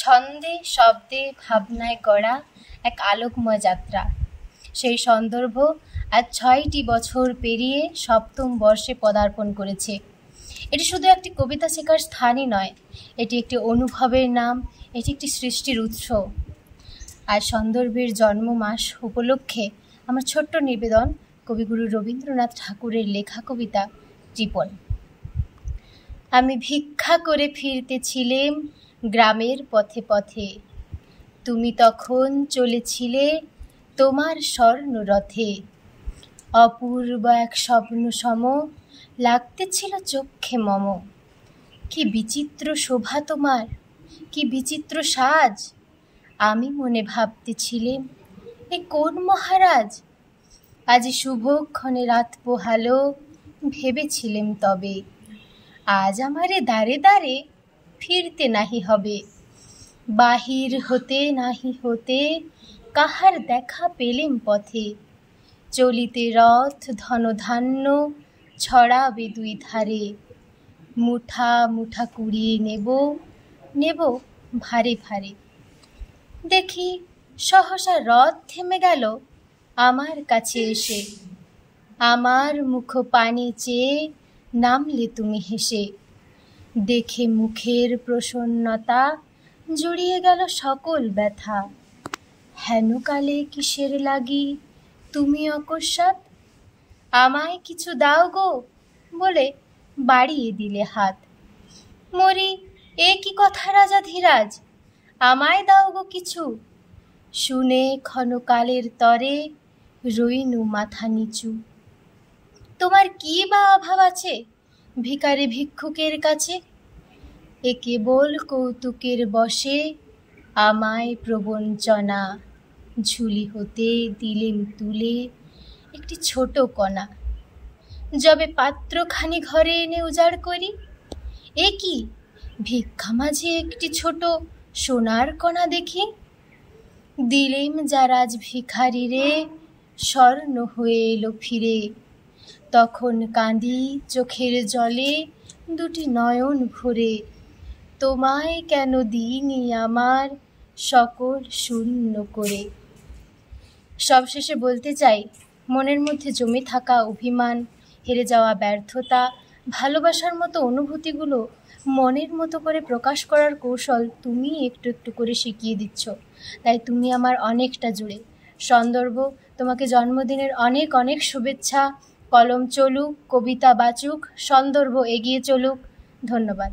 ছন্দে শব্দে ভাবনায় গড়া এক আলোকময় যাত্রা। সেই সন্দর্ভ আজ ৬টি বছর পেরিয়ে সপ্তম বর্ষে পদার্পণ করেছে। এটি শুধু একটি কবিতা শেখার স্থানই নয়, এটি একটি অনুভবের নাম, এটি একটি সৃষ্টির উৎস। আর সন্দর্ভের জন্ম মাস উপলক্ষে আমার ছোট্ট নিবেদন কবিগুরু রবীন্দ্রনাথ ঠাকুরের লেখা কবিতা টিপন। আমি ভিক্ষা করে ফিরতেছিলেম গ্রামের পথে পথে, তুমি তখন চলেছিলে তোমার স্বর্ণরথে। অপূর্ব এক স্বপ্ন সম লাগতেছিল চক্ষে মম। কি বিচিত্র শোভা তোমার, কি বিচিত্র সাজ। আমি মনে ভাবতেছিলেম এ কোন মহারাজ। আজি শুভক্ষণে রাত পোহালো, ভেবেছিলেম তবে আজ আমারে দ্বারে দ্বারে ফিরতে নাহি হবে। বাহির হতে নাহি হতে কাহার দেখা পেলেম পথে। চলিতে রথ ধনধান্য ছড়াবে দুই ধারে। মুঠা মুঠা কুড়িয়ে নেব নেব ভারে ভারে। দেখি সহসা রথ থেমে গেল আমার কাছে এসে। আমার মুখ পানে চেয়ে নামলে তুমি হেসে। দেখে মুখের প্রসন্নতা জুড়িয়ে গেল সকল ব্যথা। হেনকালে কিসের লাগি তুমি অকস্মাৎ, আমায় কিছু দাও গো বলে বাড়িয়ে দিলে হাত। মরি এ কি কথা রাজা ধীরাজ, আমায় দাও গো কিছু। শুনে ক্ষণকালের তরে রইনু মাথা নিচু। তোমার কি বা অভাব আছে ভিখারি ভিক্ষুকের কাছে। এ কেবল কৌতুকের বশে আমায় প্রবঞ্চনা। ঝুলি হতে দিলেম তুলে একটি ছোট কণা। যবে পাত্রখানি ঘরে এনে উজাড় করি, এ কি ভিক্ষা মাঝে একটি ছোট সোনার কণা দেখি। দিলেম যার আজ ভিখারি রে, স্বর্ণ হয়ে এলো ফিরে। তখন কাঁদি চোখের জলে দুটি নয়ন ভরে। তোমায় কেন দিইনি আমার সকল শূন্য করে। সবশেষে বলতে চাই, মনের মধ্যে জমে থাকা অভিমান, হেরে যাওয়া ব্যর্থতা, ভালোবাসার মতো অনুভূতিগুলো মনের মতো করে প্রকাশ করার কৌশল তুমি একটু একটু করে শিখিয়ে দিচ্ছ। তাই তুমি আমার অনেকটা জুড়ে। সন্দর্ভ, তোমাকে জন্মদিনের অনেক অনেক শুভেচ্ছা। কলম চলুক, কবিতা বাঁচুক, সন্দর্ভ এগিয়ে চলুক। ধন্যবাদ।